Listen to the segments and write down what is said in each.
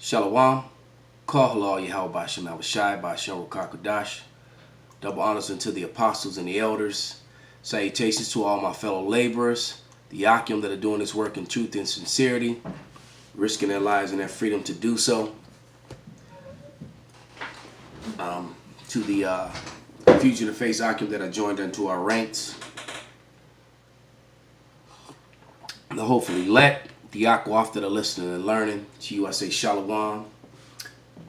Shalom, Kal Halal Yahweh Bashem Abishai Bashem Rukakadash. Double honors unto the apostles and the elders. Salutations to all my fellow laborers, the Yakim that are doing this work in truth and sincerity, risking their lives and their freedom to do so. To the fugitive faith Yakim that are joined unto our ranks. The hopefully elect, the Yakwaf that are listening and learning. To you I say Shalom.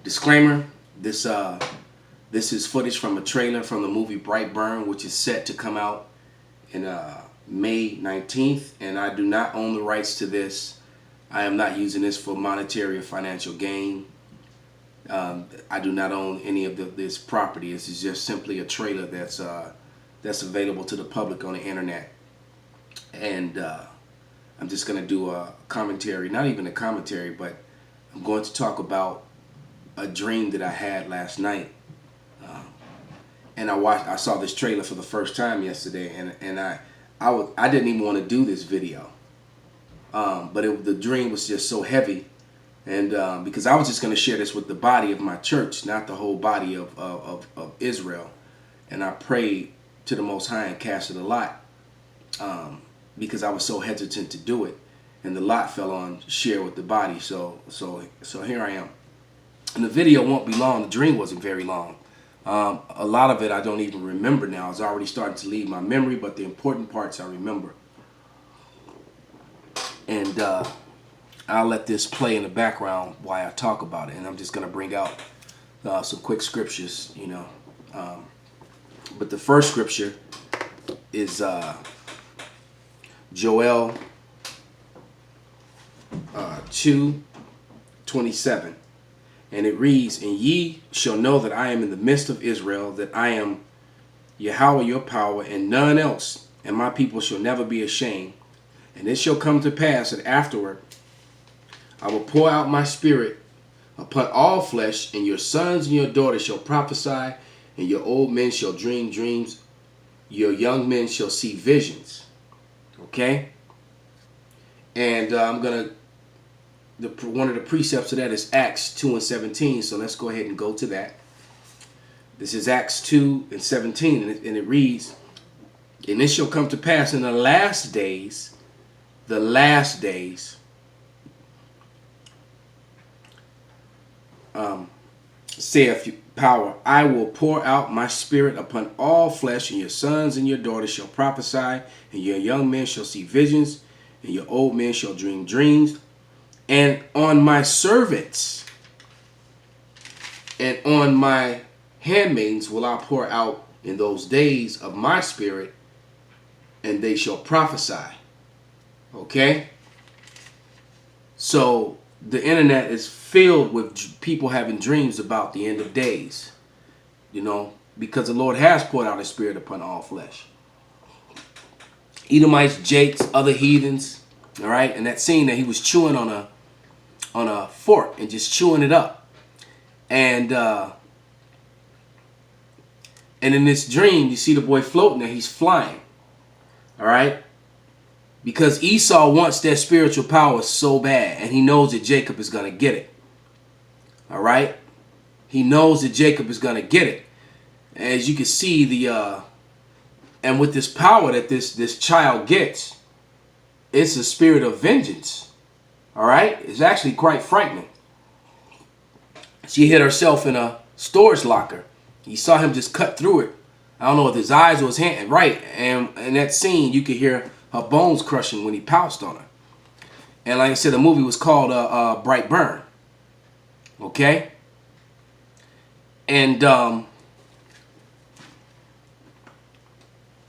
Disclaimer, this is footage from a trailer from the movie Brightburn, which is set to come out in May 19th, and I do not own the rights to this. I am not using this for monetary or financial gain. I do not own any of this property. This is just simply a trailer that's available to the public on the internet. And I'm just going to do a commentary, not even a commentary, but I'm going to talk about a dream that I had last night. And I saw this trailer for the first time yesterday, and I didn't even want to do this video. But the dream was just so heavy, and because I was just going to share this with the body of my church, not the whole body of Israel. And I prayed to the Most High and casted a lot, because I was so hesitant to do it, and the lot fell on share with the body. So here I am. And the video won't be long. The dream wasn't very long. A lot of it I don't even remember now. It's already starting to leave my memory, but the important parts I remember. And I'll let this play in the background while I talk about it. And I'm just going to bring out some quick scriptures, you know. But the first scripture is Joel 2:27. And it reads, "And ye shall know that I am in the midst of Israel, that I am Yahweh your power, and none else, and my people shall never be ashamed. And it shall come to pass that afterward I will pour out my spirit upon all flesh, and your sons and your daughters shall prophesy, and your old men shall dream dreams, your young men shall see visions." Okay? And I'm going to, one of the precepts of that is Acts 2:17. So let's go ahead and go to that. This is Acts 2:17, and it reads, "And it shall come to pass in the last days, saith power, I will pour out my spirit upon all flesh, and your sons and your daughters shall prophesy, and your young men shall see visions, and your old men shall dream dreams. And on my servants and on my handmaidens will I pour out in those days of my spirit, and they shall prophesy." Okay? So the internet is filled with people having dreams about the end of days, you know, because the Lord has poured out his spirit upon all flesh. Edomites, Jakes, other heathens, all right? And that scene that he was chewing on a fork and just chewing it up. And in this dream, you see the boy floating there. He's flying, all right? Because Esau wants that spiritual power so bad, and he knows that Jacob is going to get it. All right? He knows that Jacob is going to get it. As you can see, and with this power that this child gets, it's a spirit of vengeance. All right? It's actually quite frightening. She hid herself in a storage locker. You saw him just cut through it. I don't know if his eyes or his hand. Right. And in that scene, you could hear her bones crushing when he pounced on her. And like I said, the movie was called Brightburn. Okay? And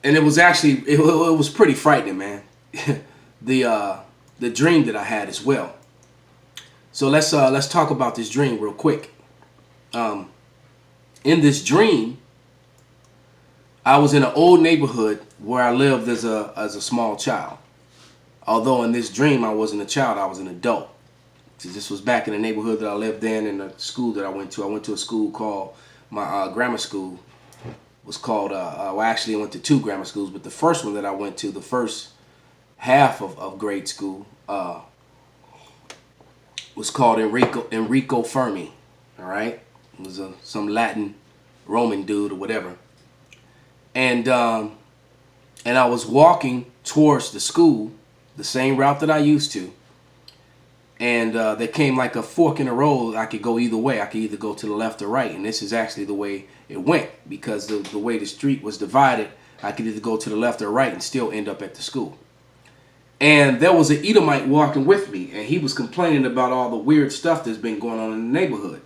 it was actually, it was pretty frightening, man. The dream that I had as well. So let's talk about this dream real quick. In this dream, I was in an old neighborhood where I lived as a small child. Although in this dream I wasn't a child, I was an adult. So this was back in the neighborhood that I lived in the school that I went to. I went to a school called, my grammar school was called, well, actually I went to two grammar schools, but the first one that I went to, the first half of grade school, was called Enrico Fermi. All right, it was some Latin Roman dude or whatever. And I was walking towards the school, the same route that I used to. And there came like a fork in the road. I could go either way. I could either go to the left or right. And this is actually the way it went, because the way the street was divided, I could either go to the left or right and still end up at the school. And there was an Edomite walking with me, and he was complaining about all the weird stuff that's been going on in the neighborhood.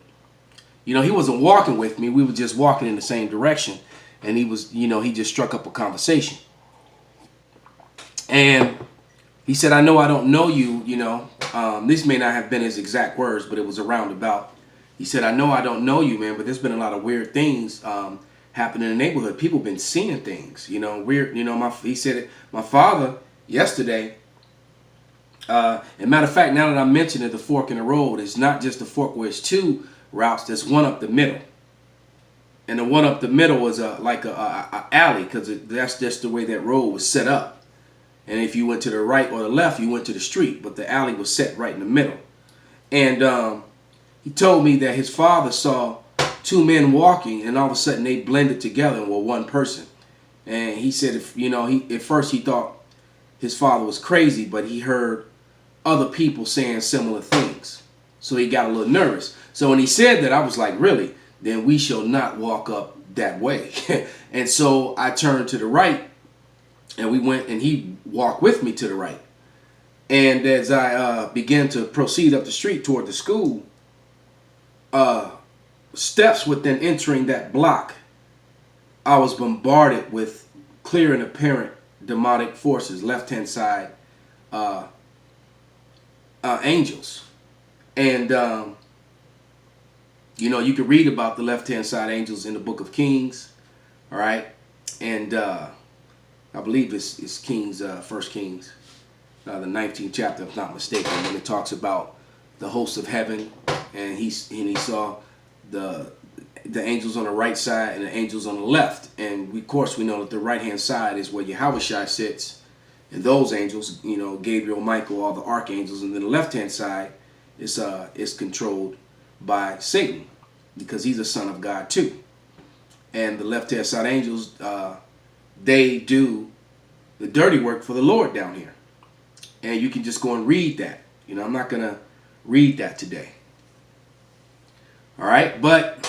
You know, he wasn't walking with me. We were just walking in the same direction. And he was, you know, he just struck up a conversation. And he said, I know I don't know you, you know. These may not have been his exact words, but it was a roundabout. He said, I know I don't know you, man, but there's been a lot of weird things happening in the neighborhood. People been seeing things, you know, weird. You know, he said, my father yesterday, and matter of fact, now that I mentioned it, the fork in the road is not just a fork where it's two routes. There's one up the middle. And the one up the middle was like a alley, because that's just the way that road was set up. And if you went to the right or the left, you went to the street. But the alley was set right in the middle. And he told me that his father saw two men walking, and all of a sudden they blended together and were one person. And he said, if you know, at first he thought his father was crazy, but he heard other people saying similar things. So he got a little nervous. So when he said that, I was like, really? Then we shall not walk up that way. And so I turned to the right, and we went, and he walked with me to the right. And as I began to proceed up the street toward the school, steps within entering that block, I was bombarded with clear and apparent demonic forces, left-hand side angels. And you know, you can read about the left-hand side angels in the book of Kings, all right? And I believe it's Kings, 1 Kings, the 19th chapter, if I'm not mistaken, when it talks about the hosts of heaven, and he saw the angels on the right side and the angels on the left. And of course, we know that the right-hand side is where Yahushua sits, and those angels, you know, Gabriel, Michael, all the archangels, and then the left-hand side is controlled by Satan, because he's a son of God too. And the left-hand side angels, they do the dirty work for the Lord down here. And you can just go and read that. You know, I'm not going to read that today. All right, but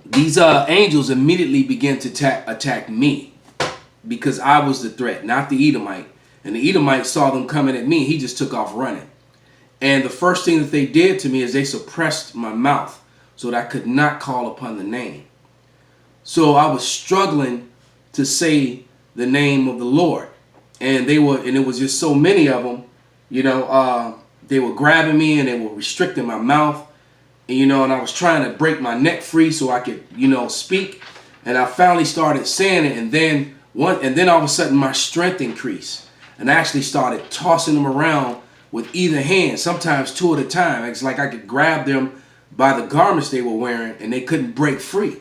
these angels immediately began to attack me, because I was the threat, not the Edomite. And the Edomite saw them coming at me. He just took off running. And the first thing that they did to me is they suppressed my mouth so that I could not call upon the name. So I was struggling to say the name of the Lord. And it was just so many of them, you know, they were grabbing me and they were restricting my mouth. And, you know, and I was trying to break my neck free so I could, you know, speak. And I finally started saying it. And then all of a sudden my strength increased. And I actually started tossing them around with either hand, sometimes two at a time. It's like I could grab them by the garments they were wearing, and they couldn't break free.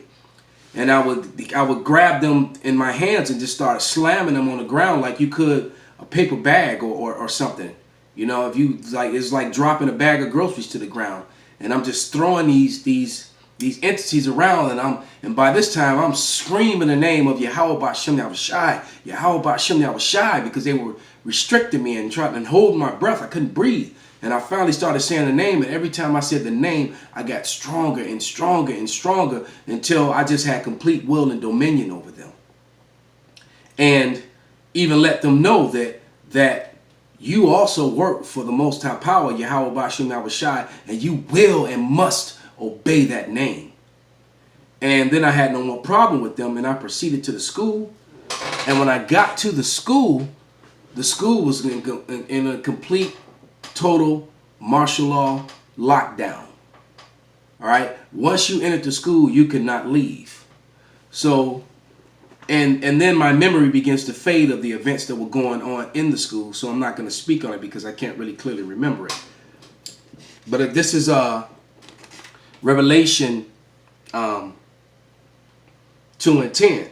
And I would grab them in my hands and just start slamming them on the ground like you could a paper bag or something. You know, if you like, it's like dropping a bag of groceries to the ground. And I'm just throwing these entities around, and by this time I'm screaming the name of Yahweh Ba'Shem Yahushai, Yahweh Ba'Shem Yahushai, because they were restricting me and trying to hold my breath. I couldn't breathe. And I finally started saying the name, and every time I said the name, I got stronger and stronger and stronger until I just had complete will and dominion over them. And even let them know that you also work for the Most High Power, Yahweh Ba'Shem Yahushai, and you will and must obey that name. And then I had no more problem with them, and I proceeded to the school. And when I got to the school was in a complete, total martial law lockdown. All right. Once you entered the school, you could not leave. So, and then my memory begins to fade of the events that were going on in the school. So I'm not going to speak on it because I can't really clearly remember it. But this is Revelation 2 and 10,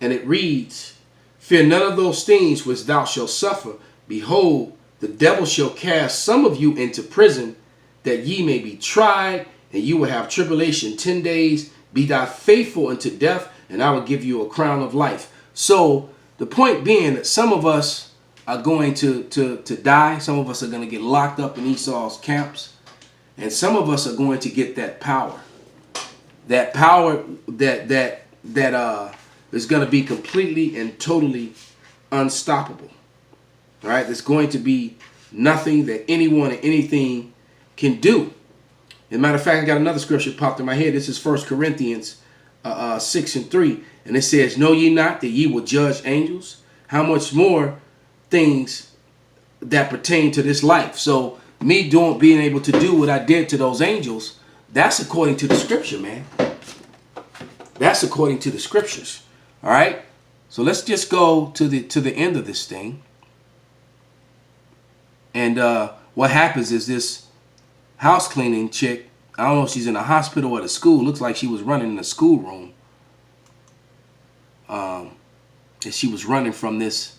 and it reads, "Fear none of those things which thou shalt suffer. Behold, the devil shall cast some of you into prison, that ye may be tried, and you will have tribulation 10 days. Be thou faithful unto death, and I will give you a crown of life. So the point being that some of us are going to die. Some of us are going to get locked up in Esau's camps. And some of us are going to get that power. That power that is going to be completely and totally unstoppable. All right? There's going to be nothing that anyone or anything can do. As a matter of fact, I got another scripture popped in my head. This is 1 Corinthians 6:3. And it says, know ye not that ye will judge angels? How much more things that pertain to this life? So me being able to do what I did to those angels, that's according to the scripture, man. That's according to the scriptures. All right. So let's just go to the end of this thing. And what happens is this house cleaning chick, I don't know if she's in a hospital or at a school. Looks like she was running in a schoolroom. And she was running from this.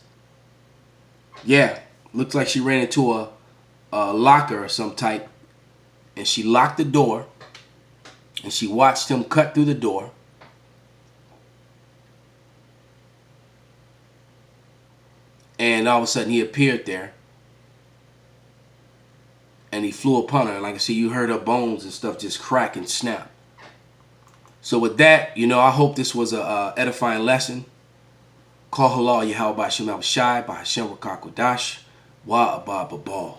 Yeah, looks like she ran into a locker or some type. And she locked the door. And she watched him cut through the door. And all of a sudden he appeared there. And he flew upon her. And like I said, you heard her bones and stuff just crack and snap. So with that, I hope this was a edifying lesson. Call halal Yahweh Shem Abishai by Hashem Rakakwadash Wa Abba Babal.